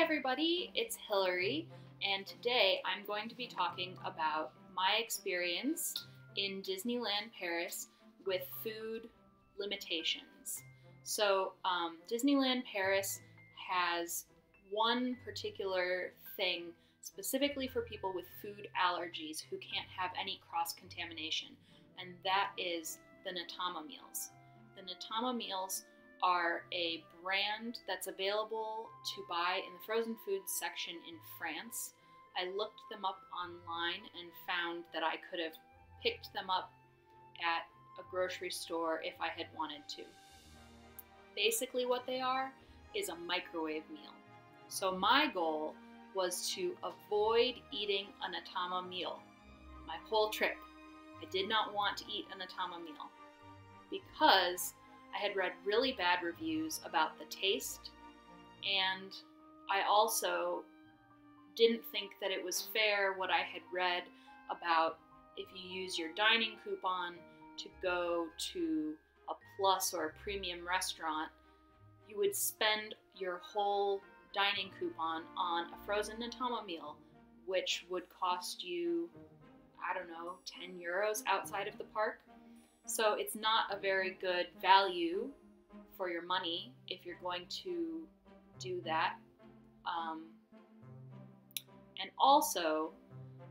everybody, it's Hillary, and today I'm going to be talking about my experience in Disneyland Paris with food limitations. So Disneyland Paris has one particular thing specifically for people with food allergies who can't have any cross-contamination, and that is the Nutella Meals. The Nutella Meals are a brand that's available to buy in the frozen foods section in France. I looked them up online and found that I could have picked them up at a grocery store if I had wanted to. Basically what they are is a microwave meal. So my goal was to avoid eating a Nutella meal my whole trip. I did not want to eat a Nutella meal because I had read really bad reviews about the taste, and I also didn't think that it was fair what I had read about if you use your dining coupon to go to a plus or a premium restaurant, you would spend your whole dining coupon on a frozen Nutella meal, which would cost you, I don't know, 10 euros outside of the park. So it's not a very good value for your money if you're going to do that. And also,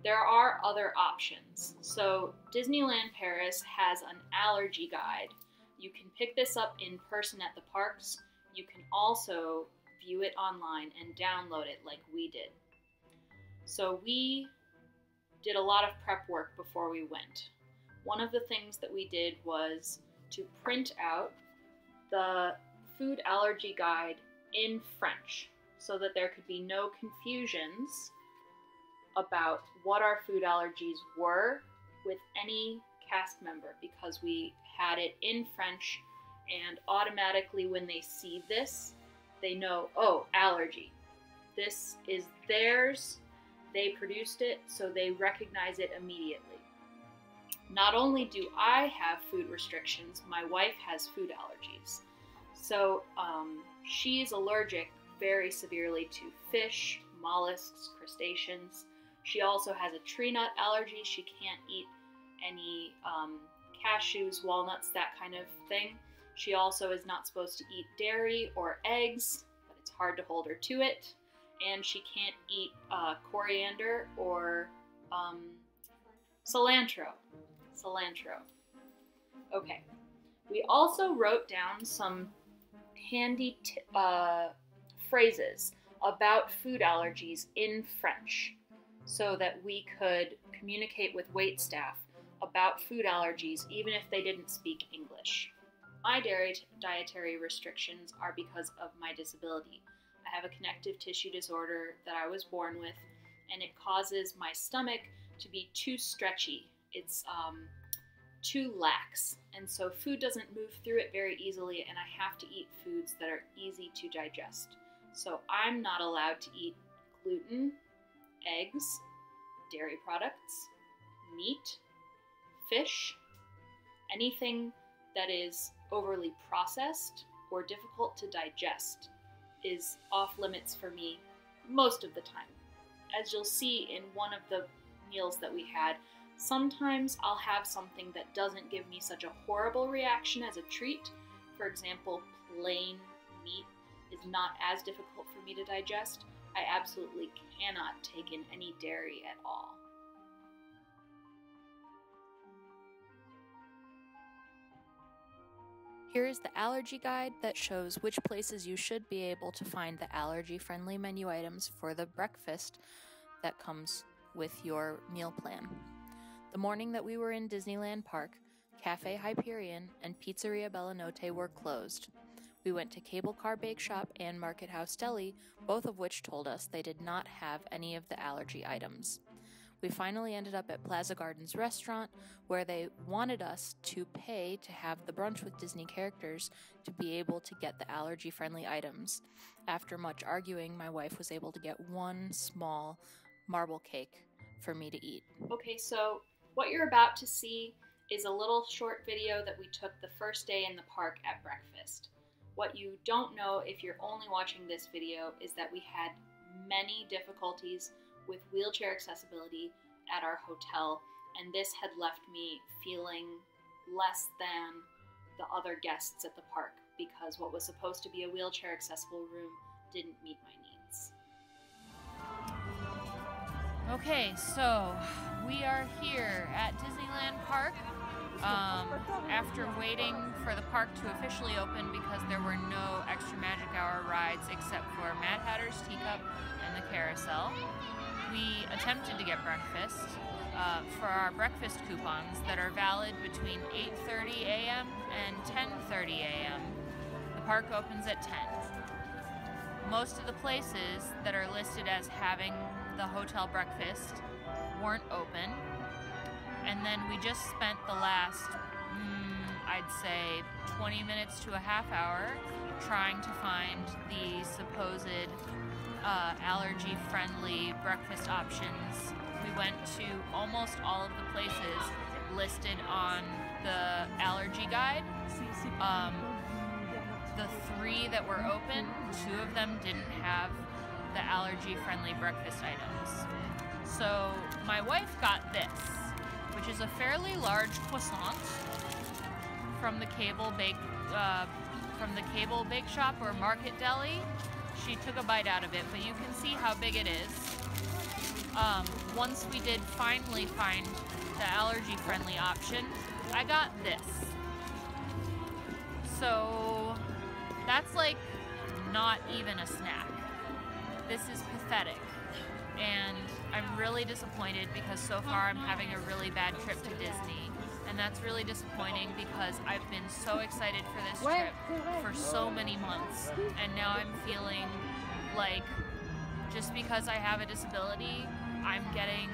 there are other options. So Disneyland Paris has an allergy guide. You can pick this up in person at the parks. You can also view it online and download it like we did. So we did a lot of prep work before we went. One of the things that we did was to print out the food allergy guide in French so that there could be no confusions about what our food allergies were with any cast member, because we had it in French, and automatically when they see this, they know, oh, allergy. This is theirs, they produced it, so they recognize it immediately. Not only do I have food restrictions, my wife has food allergies. So she's allergic very severely to fish, mollusks, crustaceans. She also has a tree nut allergy. She can't eat any cashews, walnuts, that kind of thing. She also is not supposed to eat dairy or eggs, but it's hard to hold her to it. And she can't eat coriander or cilantro. Okay. We also wrote down some handy phrases about food allergies in French so that we could communicate with waitstaff about food allergies even if they didn't speak English. My dietary restrictions are because of my disability. I have a connective tissue disorder that I was born with, and it causes my stomach to be too stretchy. It's too lax, and so food doesn't move through it very easily, and I have to eat foods that are easy to digest. So I'm not allowed to eat gluten, eggs, dairy products, meat, fish, anything that is overly processed or difficult to digest is off limits for me most of the time. As you'll see in one of the meals that we had, sometimes I'll have something that doesn't give me such a horrible reaction as a treat. For example, plain meat is not as difficult for me to digest. I absolutely cannot take in any dairy at all. Here is the allergy guide that shows which places you should be able to find the allergy-friendly menu items for the breakfast that comes with your meal plan. The morning that we were in Disneyland Park, Cafe Hyperion and Pizzeria Bellanotte were closed. We went to Cable Car Bake Shop and Market House Deli, both of which told us they did not have any of the allergy items. We finally ended up at Plaza Gardens Restaurant, where they wanted us to pay to have the brunch with Disney characters to be able to get the allergy-friendly items. After much arguing, my wife was able to get one small marble cake for me to eat. Okay, so what you're about to see is a little short video that we took the first day in the park at breakfast. What you don't know if you're only watching this video is that we had many difficulties with wheelchair accessibility at our hotel, and this had left me feeling less than the other guests at the park because what was supposed to be a wheelchair accessible room didn't meet my needs. Okay, so we are here at Disneyland Park after waiting for the park to officially open because there were no extra magic hour rides except for Mad Hatter's Teacup and the Carousel. We attempted to get breakfast for our breakfast coupons that are valid between 8:30 a.m. and 10:30 a.m. The park opens at 10. Most of the places that are listed as having the hotel breakfast weren't open, and then we just spent the last, I'd say 20 minutes to a half hour trying to find the supposed allergy-friendly breakfast options. We went to almost all of the places listed on the allergy guide. The 3 that were open, 2 of them didn't have the allergy-friendly breakfast items. So my wife got this, which is a fairly large croissant from the cable bake shop or market deli. She took a bite out of it, but you can see how big it is. Once we did finally find the allergy-friendly option, I got this. So that's like not even a snack. This is pathetic, and I'm really disappointed because so far I'm having a really bad trip to Disney, and that's really disappointing because I've been so excited for this trip for so many months, and now I'm feeling like just because I have a disability, I'm getting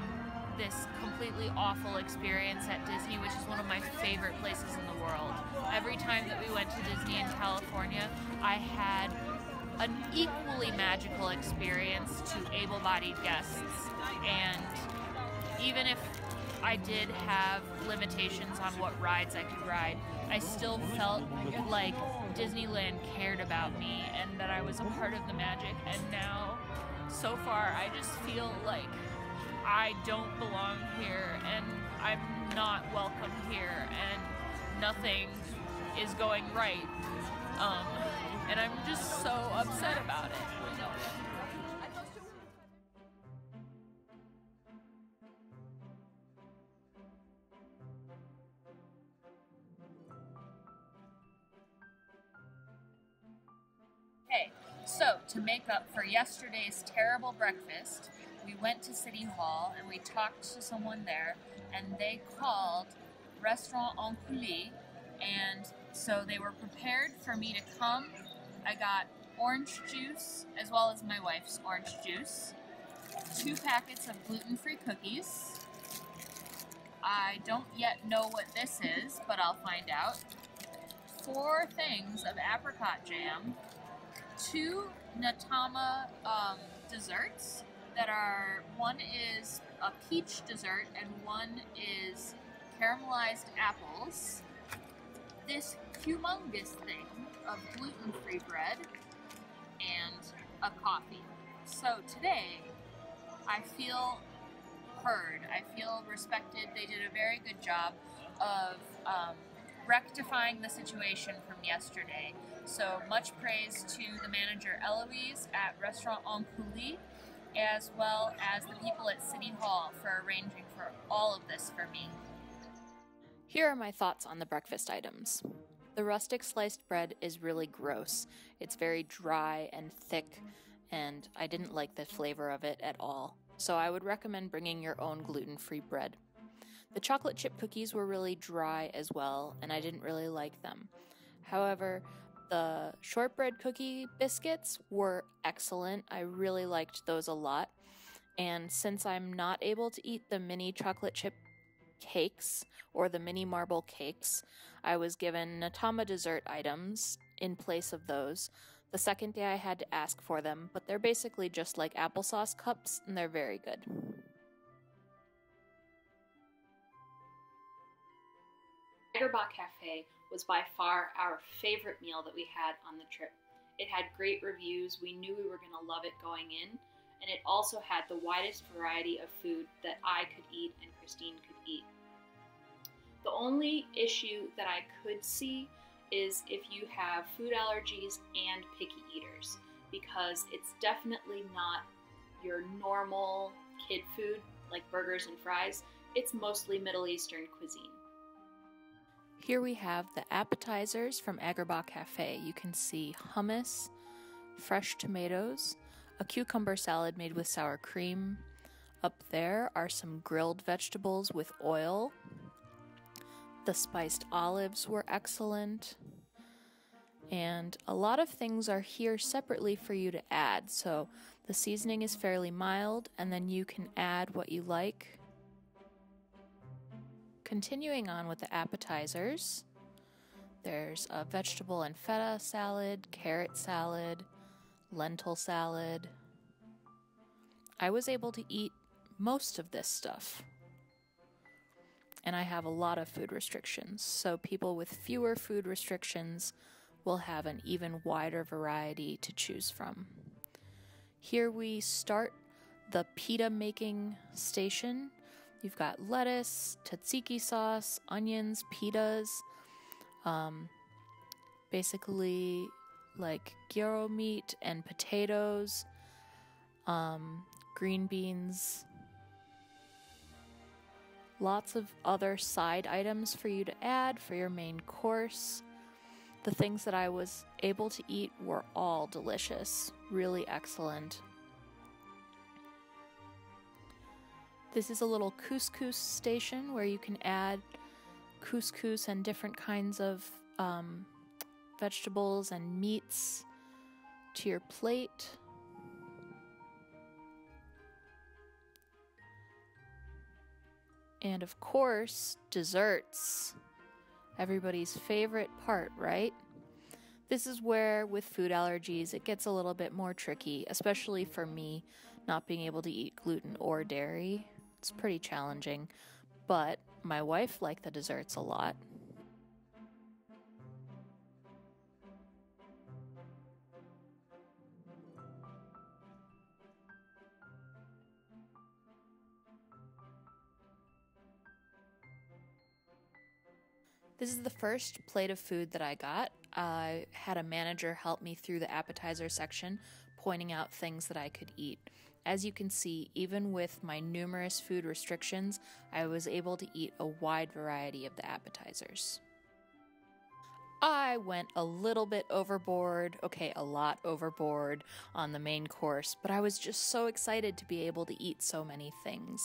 this completely awful experience at Disney, which is one of my favorite places in the world. Every time that we went to Disney in California, I had an equally magical experience to able-bodied guests, and even if I did have limitations on what rides I could ride, I still felt like Disneyland cared about me and that I was a part of the magic, and now, so far, I just feel like I don't belong here, and I'm not welcome here, and nothing is going right. And I'm just so upset about it. Okay, so to make up for yesterday's terrible breakfast, we went to City Hall and we talked to someone there, and they called Restaurant En Collisse, and so they were prepared for me to come. I got orange juice, as well as my wife's orange juice, 2 packets of gluten-free cookies. I don't yet know what this is, but I'll find out. 4 things of apricot jam, 2 Nutella desserts that are, one is a peach dessert and one is caramelized apples, this humongous thing of gluten-free bread, and a coffee. So today, I feel heard, I feel respected. They did a very good job of rectifying the situation from yesterday. So much praise to the manager Eloise at Restaurant En Collisse, as well as the people at City Hall for arranging for all of this for me. Here are my thoughts on the breakfast items. The rustic sliced bread is really gross. It's very dry and thick, and I didn't like the flavor of it at all. So I would recommend bringing your own gluten-free bread. The chocolate chip cookies were really dry as well, and I didn't really like them. However, the shortbread cookie biscuits were excellent. I really liked those a lot. And since I'm not able to eat the mini chocolate chip cakes or the mini marble cakes, I was given Nutella dessert items in place of those. The second day I had to ask for them, but they're basically just like applesauce cups, and they're very good. Agrabah Cafe was by far our favorite meal that we had on the trip. It had great reviews, we knew we were going to love it going in, and it also had the widest variety of food that I could eat and Christine could eat. The only issue that I could see is if you have food allergies and picky eaters, because it's definitely not your normal kid food like burgers and fries. It's mostly Middle Eastern cuisine. Here we have the appetizers from Agrabah Cafe. You can see hummus, fresh tomatoes, a cucumber salad made with sour cream. Up there are some grilled vegetables with oil. The spiced olives were excellent. And a lot of things are here separately for you to add. So the seasoning is fairly mild, and then you can add what you like. Continuing on with the appetizers, there's a vegetable and feta salad, carrot salad, lentil salad. I was able to eat most of this stuff. And I have a lot of food restrictions, so people with fewer food restrictions will have an even wider variety to choose from. Here we start the pita making station. You've got lettuce, tzatziki sauce, onions, pitas, basically like gyro meat and potatoes, green beans, lots of other side items for you to add for your main course. The things that I was able to eat were all delicious, really excellent. This is a little couscous station where you can add couscous and different kinds of vegetables and meats to your plate. And of course, desserts. Everybody's favorite part, right? This is where, with food allergies, it gets a little bit more tricky, especially for me, not being able to eat gluten or dairy. It's pretty challenging, but my wife liked the desserts a lot. This is the first plate of food that I got. I had a manager help me through the appetizer section, pointing out things that I could eat. As you can see, even with my numerous food restrictions, I was able to eat a wide variety of the appetizers. I went a little bit overboard, a lot overboard on the main course, but I was just so excited to be able to eat so many things.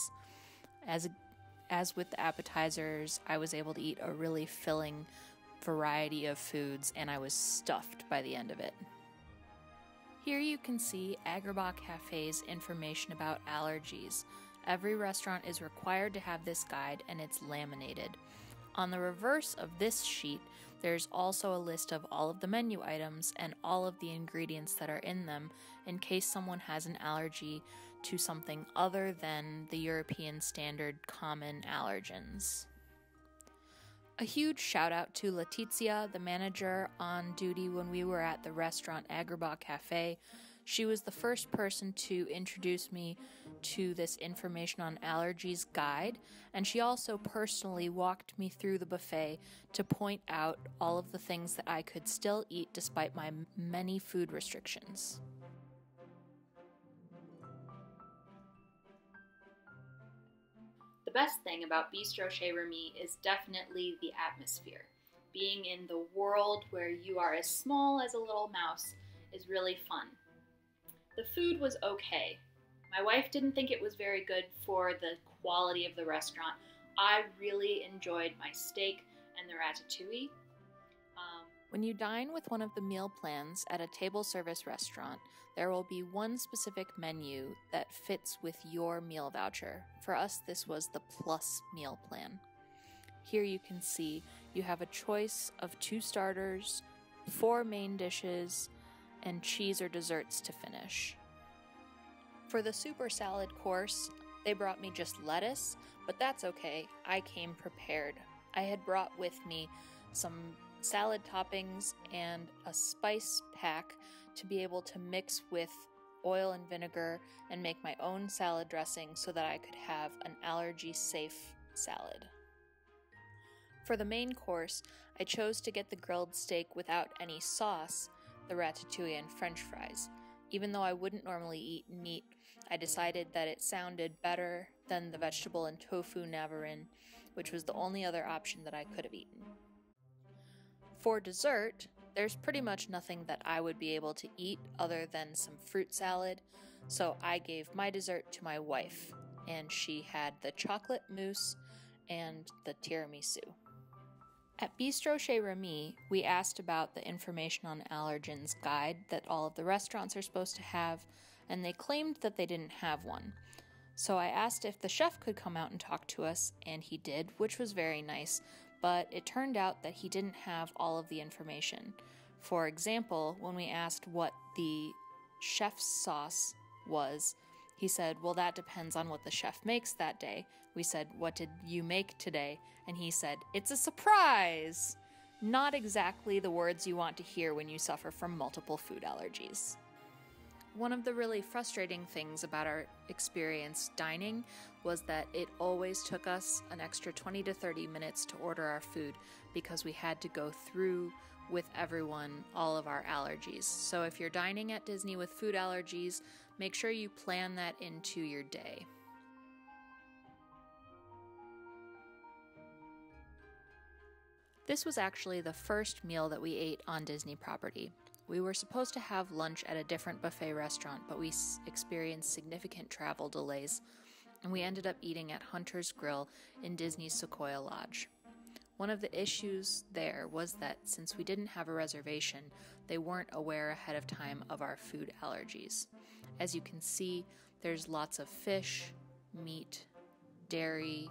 As with the appetizers, I was able to eat a really filling variety of foods, and I was stuffed by the end of it. Here you can see Agrabah Cafe's information about allergies. Every restaurant is required to have this guide, and it's laminated. On the reverse of this sheet, there's also a list of all of the menu items and all of the ingredients that are in them in case someone has an allergy to something other than the European standard common allergens. A huge shout out to Letizia, the manager on duty when we were at the restaurant Agrabah Cafe. She was the first person to introduce me to this information on allergies guide, and she also personally walked me through the buffet to point out all of the things that I could still eat despite my many food restrictions. The best thing about Bistro Chez Remy is definitely the atmosphere. Being in the world where you are as small as a little mouse is really fun. The food was okay. My wife didn't think it was very good for the quality of the restaurant. I really enjoyed my steak and the ratatouille. When you dine with one of the meal plans at a table service restaurant, there will be one specific menu that fits with your meal voucher. For us, this was the Plus meal plan. Here you can see you have a choice of 2 starters, 4 main dishes, and cheese or desserts to finish. For the super salad course, they brought me just lettuce, but that's okay. I came prepared. I had brought with me some salad toppings and a spice pack to be able to mix with oil and vinegar and make my own salad dressing so that I could have an allergy-safe salad. For the main course, I chose to get the grilled steak without any sauce, the ratatouille and french fries. Even though I wouldn't normally eat meat, I decided that it sounded better than the vegetable and tofu navarin, which was the only other option that I could have eaten. For dessert, there's pretty much nothing that I would be able to eat other than some fruit salad, so I gave my dessert to my wife, and she had the chocolate mousse and the tiramisu. At Bistro Chez Remy, we asked about the information on allergens guide that all of the restaurants are supposed to have, and they claimed that they didn't have one. So I asked if the chef could come out and talk to us, and he did, which was very nice, but it turned out that he didn't have all of the information. For example, when we asked what the chef's sauce was, he said, well, that depends on what the chef makes that day. We said, what did you make today? And he said, it's a surprise! Not exactly the words you want to hear when you suffer from multiple food allergies. One of the really frustrating things about our experience dining was that it always took us an extra 20 to 30 minutes to order our food because we had to go through with everyone all of our allergies. So if you're dining at Disney with food allergies, make sure you plan that into your day. This was actually the first meal that we ate on Disney property. We were supposed to have lunch at a different buffet restaurant, but we experienced significant travel delays, and we ended up eating at Hunter's Grill in Disney's Sequoia Lodge. One of the issues there was that since we didn't have a reservation, they weren't aware ahead of time of our food allergies. As you can see, there's lots of fish, meat, dairy,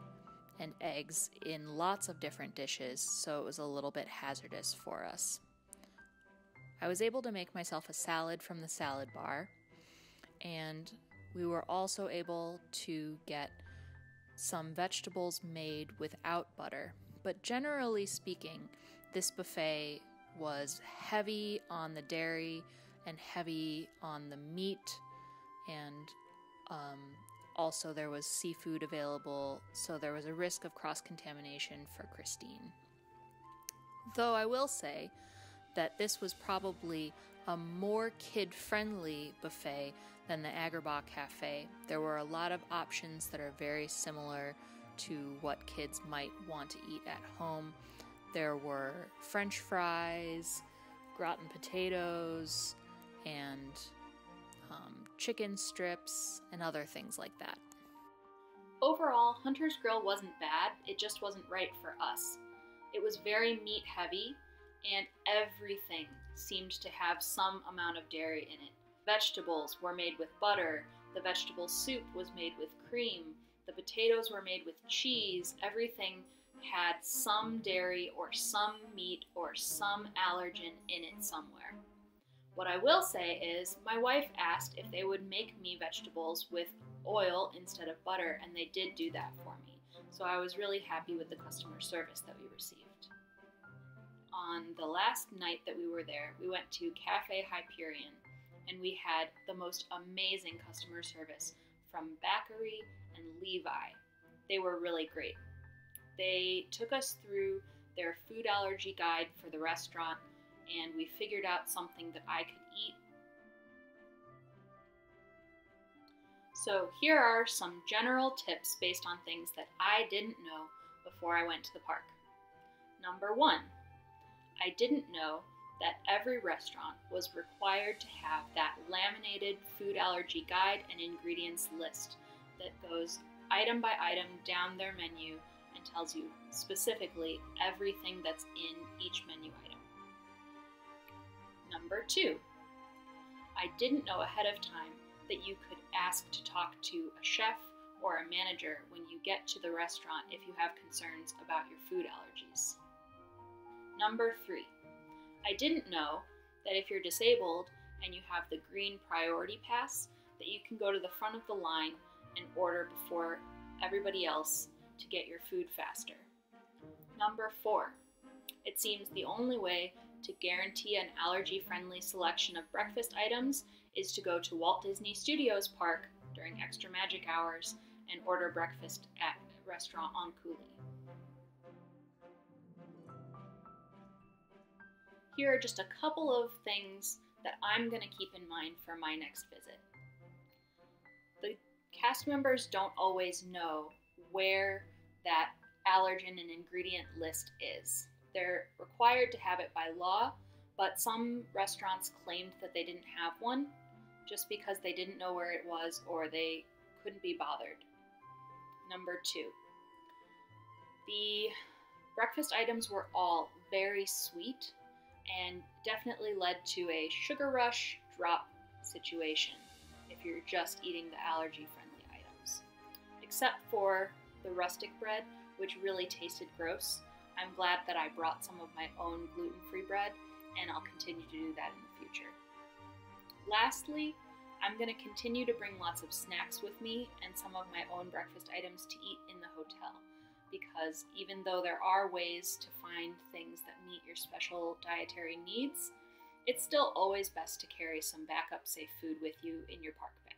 and eggs in lots of different dishes, so it was a little bit hazardous for us. I was able to make myself a salad from the salad bar, and we were also able to get some vegetables made without butter. But generally speaking, this buffet was heavy on the dairy and heavy on the meat, and also there was seafood available, so there was a risk of cross-contamination for Christine. Though I will say that this was probably a more kid-friendly buffet than the Agrabah Cafe. There were a lot of options that are very similar to what kids might want to eat at home. There were French fries, gratin potatoes, and chicken strips, and other things like that. Overall, Hunter's Grill wasn't bad, it just wasn't right for us. It was very meat heavy, and everything seemed to have some amount of dairy in it. Vegetables were made with butter, the vegetable soup was made with cream, the potatoes were made with cheese, everything had some dairy or some meat or some allergen in it somewhere. What I will say is, my wife asked if they would make me vegetables with oil instead of butter, and they did do that for me. So I was really happy with the customer service that we received. On the last night that we were there, we went to Cafe Hyperion, and we had the most amazing customer service from Bakery and Levi. They were really great. They took us through their food allergy guide for the restaurant, and we figured out something that I could eat. So here are some general tips based on things that I didn't know before I went to the park. Number 1, I didn't know that every restaurant was required to have that laminated food allergy guide and ingredients list that goes item by item down their menu and tells you specifically everything that's in each menu item. Number 2, I didn't know ahead of time that you could ask to talk to a chef or a manager when you get to the restaurant if you have concerns about your food allergies. Number 3, I didn't know that if you're disabled and you have the green priority pass, that you can go to the front of the line and order before everybody else to get your food faster. Number 4, it seems the only way to guarantee an allergy-friendly selection of breakfast items is to go to Walt Disney Studios Park during extra magic hours and order breakfast at a restaurant En Collisse. Here are just a couple of things that I'm going to keep in mind for my next visit. The cast members don't always know where that allergen and ingredient list is. They're required to have it by law, but some restaurants claimed that they didn't have one just because they didn't know where it was or they couldn't be bothered. Number 2, the breakfast items were all very sweet and definitely led to a sugar rush drop situation if you're just eating the allergy-friendly items. Except for the rustic bread, which really tasted gross. I'm glad that I brought some of my own gluten-free bread, and I'll continue to do that in the future. Lastly, I'm going to continue to bring lots of snacks with me and some of my own breakfast items to eat in the hotel, because even though there are ways to find things that meet your special dietary needs, it's still always best to carry some backup safe food with you in your park bag.